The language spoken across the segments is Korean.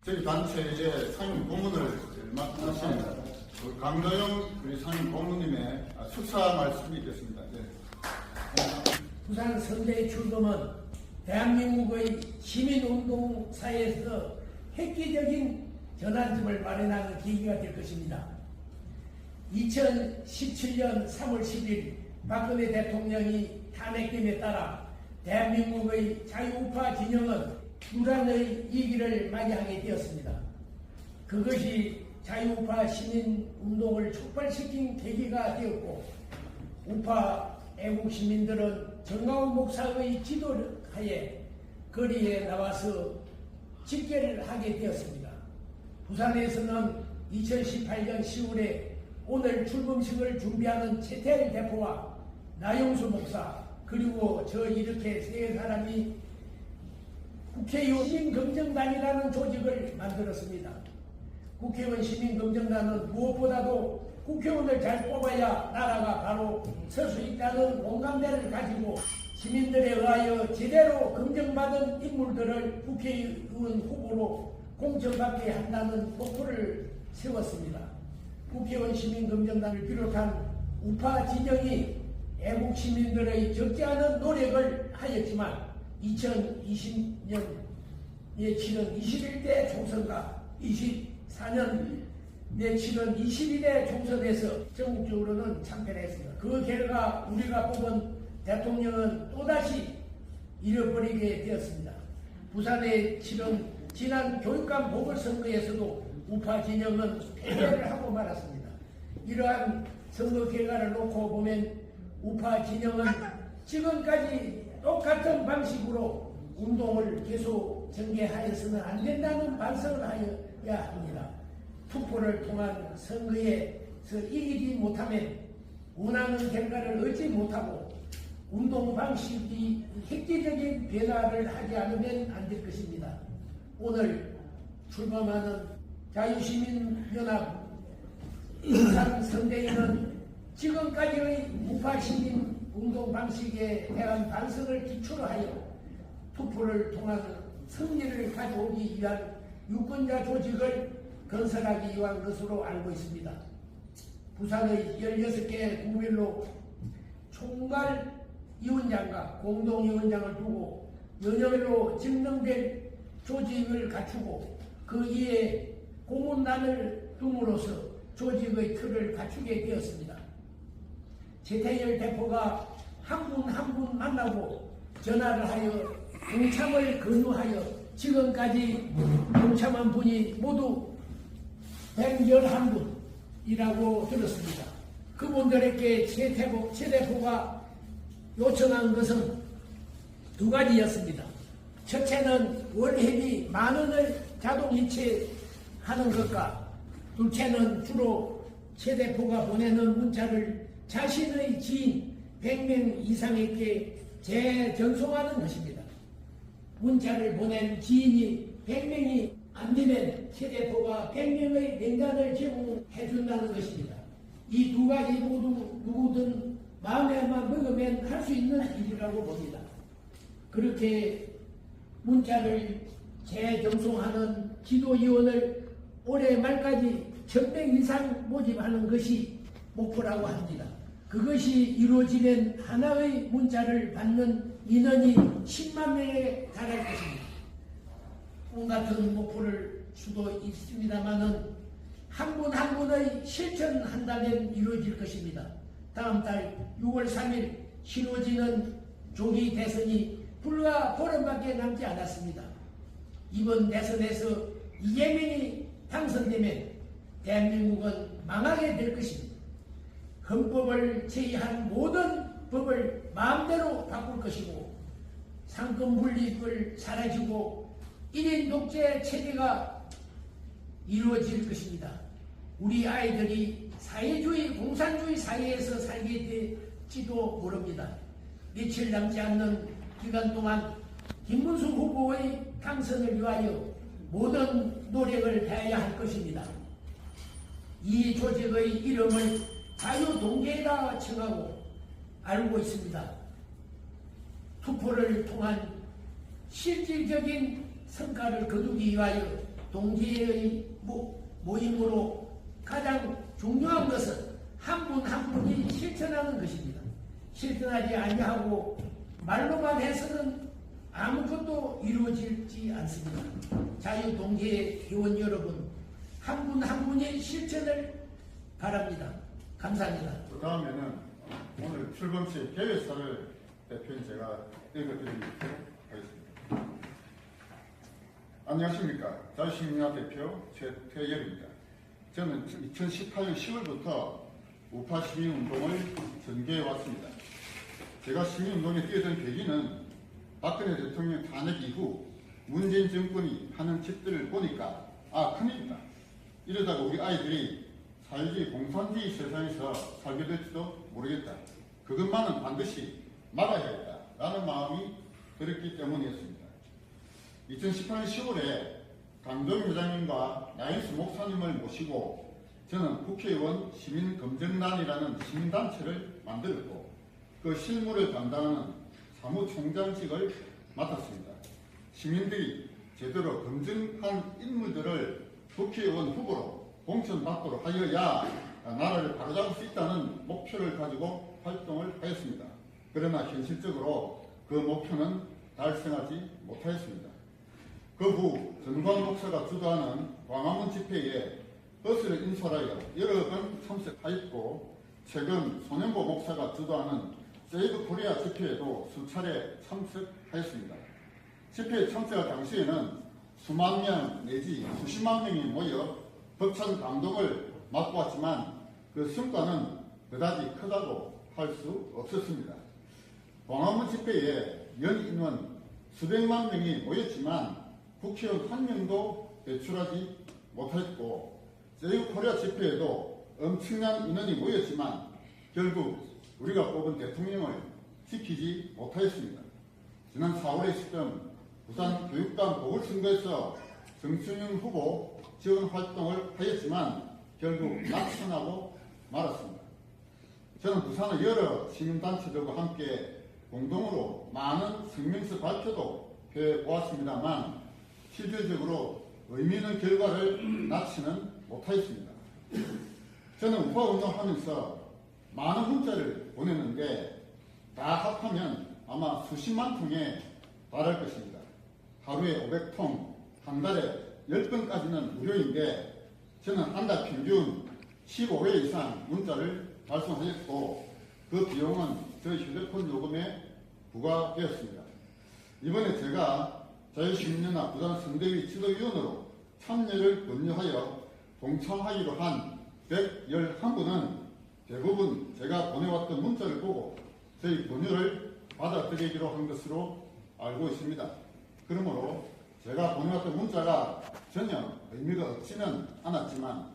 저희 단체의 상임 고문을 맡으신 강도영 우리 상임 고문님의 축사 말씀이 있겠습니다. 네. 부산 선대의 출범은 대한민국의 시민운동 사회에서 획기적인 전환점을 마련하는 계기가 될 것입니다. 2017년 3월 10일 박근혜 대통령이 탄핵됨에 따라 대한민국의 자유우파 진영은 유란의 위기를 맞이하게 되었습니다. 그것이 자유우파 시민운동을 촉발시킨 계기가 되었고, 우파 애국 시민들은 정가훈 목사의 지도하에 거리에 나와서 집회를 하게 되었습니다. 부산에서는 2018년 10월에 오늘 출범식을 준비하는 최태일 대표와 나용수 목사 그리고 저 이렇게 세 사람이 국회의원 시민검정단이라는 조직을 만들었습니다. 국회의원 시민검정단은 무엇보다도 국회의원을 잘 뽑아야 나라가 바로 설 수 있다는 공감대를 가지고 시민들에 의하여 제대로 검증받은 인물들을 국회의원 후보로 공천받게 한다는 목표를 세웠습니다. 국회의원 시민검정단을 비롯한 우파 진영이 애국 시민들의 적지 않은 노력을 하였지만 2020년에 치른 21대 총선과 24년에 치른 21대 총선에서 전국적으로는 참패했습니다. 그 결과 우리가 뽑은 대통령은 또다시 잃어버리게 되었습니다. 부산에 치른 지난 교육감 보궐선거에서도 우파 진영은 패배를 하고 말았습니다. 이러한 선거 결과를 놓고 보면 우파 진영은 지금까지 똑같은 방식으로 운동을 계속 전개하여서는 안 된다는 반성을 하여야 합니다. 투표를 통한 선거에서 이기지 못하면 원하는 결과를 얻지 못하고 운동 방식이 획기적인 변화를 하지 않으면 안 될 것입니다. 오늘 출범하는 자유시민연합 부산 선대위는 지금까지의 우파 시민 운동 방식에 대한 반성을 기초로 하여 투표를 통한 승리를 가져오기 위한 유권자 조직을 건설하기 위한 것으로 알고 있습니다. 부산의 16개 구별로 총괄위원장과 공동위원장을 두고 연열로 직능될 조직을 갖추고 그 위에 고문단을 둠으로써 조직의 틀을 갖추게 되었습니다. 최태일 대표가 한 분 한 분 만나고 전화를 하여 동참을 권유하여 지금까지 동참한 분이 모두 111분이라고 들었습니다. 그분들에게 최 대표가 요청한 것은 두 가지였습니다. 첫째는 월회비 10,000원을 자동 이체하는 것과 둘째는 주로 최 대표가 보내는 문자를 자신의 지인 100명 이상에게 재전송하는 것입니다. 문자를 보낸 지인이 100명이 안 되면 최 대표가 100명의 명단을 제공해 준다는 것입니다. 이 두 가지 모두 누구든 마음에만 먹으면 할 수 있는 일이라고 봅니다. 그렇게 문자를 재전송하는 지도위원을 올해 말까지 1,000명 이상 모집하는 것이 목표라고 합니다. 그것이 이루어지면 하나의 문자를 받는 인원이 10만 명에 달할 것입니다. 꿈 같은 목표를 수도 있습니다만은 한 분 한 분의 실천한다면 이루어질 것입니다. 다음 달 6월 3일 치러지는 조기 대선이 불과 보름밖에 남지 않았습니다. 이번 대선에서 이재명이 당선되면 대한민국은 망하게 될 것입니다. 헌법을 제의한 모든 법을 마음대로 바꿀 것이고 상권 분립을 사라지고 1인 독재 체제가 이루어질 것입니다. 우리 아이들이 사회주의, 공산주의 사회에서 살게 될지도 모릅니다. 며칠 남지 않는 기간 동안 김문수 후보의 당선을 위하여 모든 노력을 다해야 할 것입니다. 이 조직의 이름을 자유동계라 칭하고 알고 있습니다. 투표를 통한 실질적인 성과를 거두기 위하여 동지의 모임으로 가장 중요한 것은 한 분 한 분이 실천하는 것입니다. 실천하지 아니하고 말로만 해서는 아무것도 이루어지지 않습니다. 자유동계 의원 여러분, 한 분 한 분의 실천을 바랍니다. 감사합니다. 그 다음에는 오늘 출범식 개회사를 대표인 제가 읽어드리도록 하겠습니다. 안녕하십니까. 자유시민연합 대표 최태열입니다. 저는 2018년 10월부터 우파 시민운동을 전개해 왔습니다. 제가 시민운동에 뛰어든 계기는 박근혜 대통령 탄핵 이후 문재인 정권이 하는 짓들을 보니까 큰일이다. 이러다가 우리 아이들이 사회주의 공산주의 세상에서 살게 될지도 모르겠다. 그것만은 반드시 막아야겠다. 라는 마음이 들었기 때문이었습니다. 2018년 10월에 강정희 회장님과 나인스 목사님을 모시고 저는 국회의원 시민검증단이라는 시민단체를 만들었고 그 실무를 담당하는 사무총장직을 맡았습니다. 시민들이 제대로 검증한 인물들을 국회의원 후보로 공천받도록 하여야 나라를 바로잡을 수 있다는 목표를 가지고 활동을 하였습니다. 그러나 현실적으로 그 목표는 달성하지 못하였습니다. 그 후 전광 목사가 주도하는 광화문 집회에 버스를 인솔하여 여러 번 참석하였고 최근 손영보 목사가 주도하는 세이브 코리아 집회에도 수차례 참석하였습니다. 집회에 참석할 당시에는 수만 명 내지 수십만 명이 모여 벅찬 감동을 맛보았지만 그 성과는 그다지 크다고 할 수 없었습니다. 광화문 집회에 연 인원 수백만 명이 모였지만 국회의원 한 명도 배출하지 못했고 세이브 코리아 집회에도 엄청난 인원이 모였지만 결국 우리가 뽑은 대통령을 지키지 못하였습니다. 지난 4월에 있었던 부산 교육감 보궐선거에서 정춘영 후보 지원 활동을 하였지만 결국 낙선하고 말았습니다. 저는 부산의 여러 시민단체들과 함께 공동으로 많은 성명서 발표도 해보았습니다만 실질적으로 의미 있는 결과를 낳지는 못하였습니다. 저는 우파 운동하면서 많은 문자를 보냈는데 다 합하면 아마 수십만 통에 달할 것입니다. 하루에 500통, 한 달에 10건까지는 무료인데 저는 한 달 평균 15회 이상 문자를 발송하였고 그 비용은 저희 휴대폰 요금에 부과되었습니다. 이번에 제가 자유시민연합 부산 선대위 지도위원으로 참여를 권유하여 동참하기로 한 111분은 대부분 제가 보내왔던 문자를 보고 저희 권유를 받아들이기로 한 것으로 알고 있습니다. 그러므로 제가 보내왔던 문자가 전혀 의미가 없지는 않았지만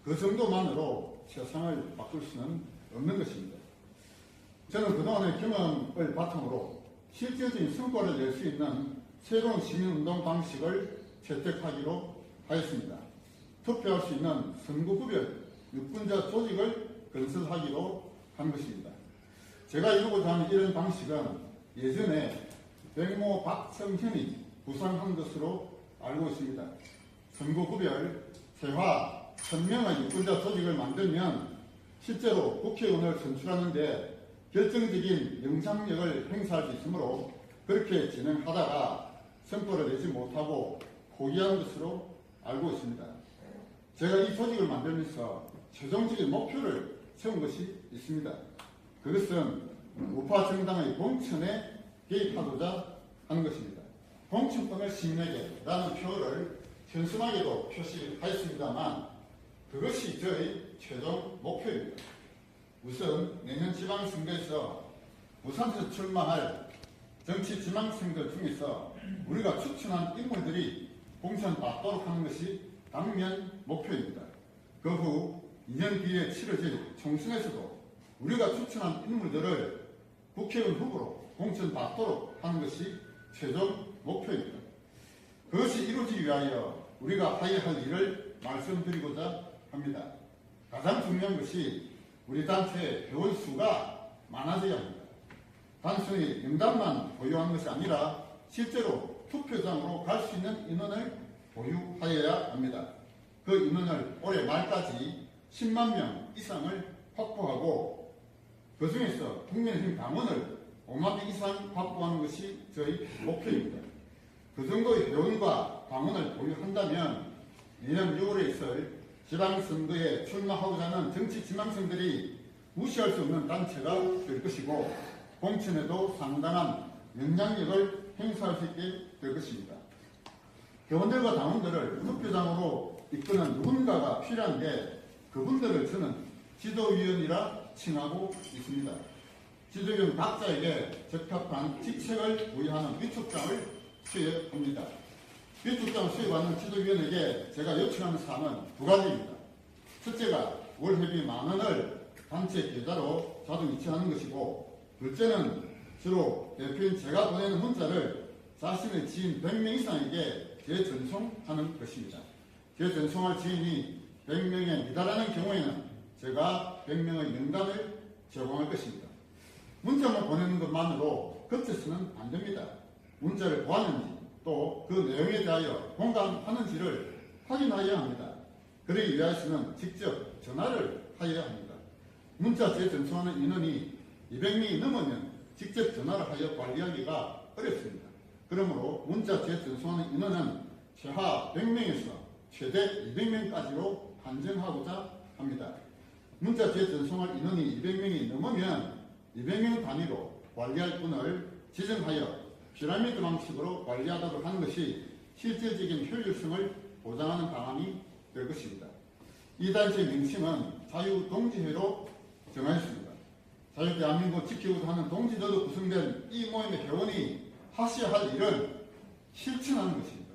그 정도만으로 세상을 바꿀 수는 없는 것입니다. 저는 그동안의 경험을 바탕으로 실질적인 성과를 낼 수 있는 새로운 시민운동 방식을 채택하기로 하였습니다. 투표할 수 있는 선거구별 유권자 조직을 건설하기로 한 것입니다. 제가 이루고자 하는 이런 방식은 예전에 백모 박성현이 구상한 것으로 알고 있습니다. 선거구별 세화 1000명의 유권자 조직을 만들면 실제로 국회의원을 선출하는데 결정적인 영향력을 행사할 수 있으므로 그렇게 진행하다가 성과를 내지 못하고 포기한 것으로 알고 있습니다. 제가 이 조직을 만들면서 최종적인 목표를 세운 것이 있습니다. 그것은 우파 정당의 공천에 개입하고자 하는 것입니다. 공천권을 시민에게 라는 표를 현순하게도 표시하였습니다만 그것이 저의 최종 목표입니다. 우선 내년 지방선거에서 부산에서 출마할 정치 지망생들 중에서 우리가 추천한 인물들이 공천받도록 하는 것이 당면 목표입니다. 그 후 2년 뒤에 치러질 총선에서도 우리가 추천한 인물들을 국회의원 후보로 공천받도록 하는 것이 최종 목표입니다. 그것이 이루어지기 위하여 우리가 해야 할 일을 말씀드리고자 합니다. 가장 중요한 것이 우리 단체의 회원 수가 많아져야 합니다. 단순히 명단만 보유하는 것이 아니라 실제로 투표장으로 갈 수 있는 인원을 보유하여야 합니다. 그 인원을 올해 말까지 10만 명 이상을 확보하고 그 중에서 국민의힘 당원을 5만 명 이상 확보하는 것이 저희 목표입니다. 그 정도의 회원과 당원을 보유한다면 내년 6월에 있을 지방선거에 출마하고자 하는 정치 지망생들이 무시할 수 없는 단체가 될 것이고 공천에도 상당한 영향력을 행사할 수 있게 될 것입니다. 회원들과 당원들을 투표장으로 이끄는 누군가가 필요한데 그분들을 저는 지도위원이라 칭하고 있습니다. 지도위원 각자에게 적합한 직책을 부여하는 위촉장을 수여합니다. 위촉장을 수여받는 지도위원에게 제가 요청하는 사항은 두 가지입니다. 첫째가 월회비 10,000원을 단체 계좌로 자동 이체하는 것이고 둘째는 주로 대표인 제가 보내는 문자를 자신의 지인 100명 이상에게 재전송하는 것입니다. 재전송할 지인이 100명에 미달하는 경우에는 제가 100명의 명단을 제공할 것입니다. 문자만 보내는 것만으로 그쳐서는 안 됩니다. 문자를 보았는지 또 그 내용에 대하여 공감하는지를 확인하여야 합니다. 그러기 위해서는 직접 전화를 하여야 합니다. 문자 재전송하는 인원이 200명이 넘으면 직접 전화를 하여 관리하기가 어렵습니다. 그러므로 문자 재전송하는 인원은 최하 100명에서 최대 200명까지로 한정하고자 합니다. 문자 재전송할 인원이 200명이 넘으면 200명 단위로 관리할 분을 지정하여 피라미드 방식으로 관리하도록 하는 것이 실질적인 효율성을 보장하는 방안이 될 것입니다. 이 단체의 명칭은 자유동지회로 정하였습니다. 자유대한민국 지키고자 하는 동지들로 구성된 이 모임의 회원이 하셔야 할 일은 실천하는 것입니다.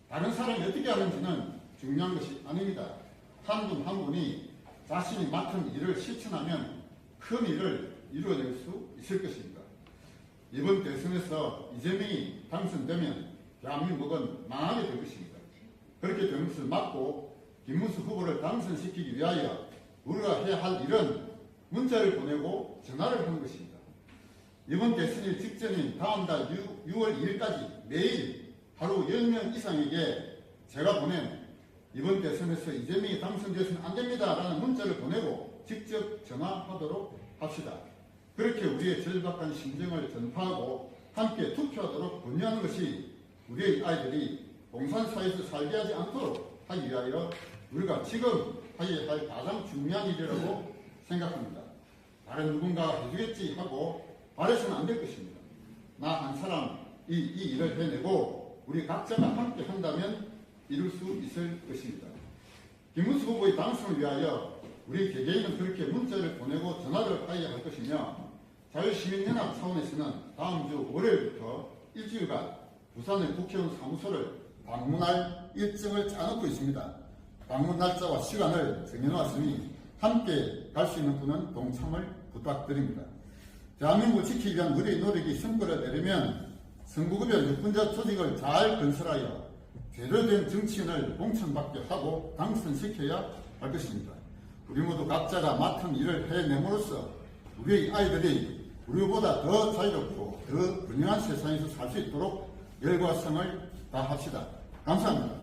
다른 사람이 어떻게 하는지는 중요한 것이 아닙니다. 한 분 한 분이 자신이 맡은 일을 실천하면 큰 일을 이루어낼 수 있을 것입니다. 이번 대선에서 이재명이 당선되면 대한민국은 망하게 될 것입니다. 그렇게 되는 것을 막고 김문수 후보를 당선시키기 위하여 우리가 해야 할 일은 문자를 보내고 전화를 하는 것입니다. 이번 대선일 직전인 다음 달 6월 2일까지 매일 하루 10명 이상에게 제가 보낸 이번 대선에서 이재명이 당선되어서는 안 됩니다 라는 문자를 보내고 직접 전화하도록 합시다. 그렇게 우리의 절박한 심정을 전파하고 함께 투표하도록 권유하는 것이 우리의 아이들이 봉산사회에서 살게 하지 않도록 하기 위하여 우리가 지금 해야 할 가장 중요한 일이라고 생각합니다. 다른 누군가가 해주겠지 하고 바래서는 안 될 것입니다. 나 한 사람 이 일을 해내고 우리 각자가 함께 한다면 이룰 수 있을 것입니다. 김문수 후보의 당선을 위하여 우리 개개인은 그렇게 문자를 보내고 전화를 하여야 할 것이며 자유시민연합 차원에서는 다음 주 월요일부터 일주일간 부산의 국회의원 사무소를 방문할 일정을 짜놓고 있습니다. 방문 날짜와 시간을 정해놓았으니 함께 갈 수 있는 분은 동참을 부탁드립니다. 대한민국을 지키기 위한 우리의 노력이 성과를 내려면 선거구별 유권자 조직을 잘 건설하여 제대로 된 정치인을 공천받게 하고 당선시켜야 할 것입니다. 우리 모두 각자가 맡은 일을 해냄으로써 우리의 아이들이 우리보다 더 자유롭고 더 분명한 세상에서 살 수 있도록 열과성을 다합시다. 감사합니다.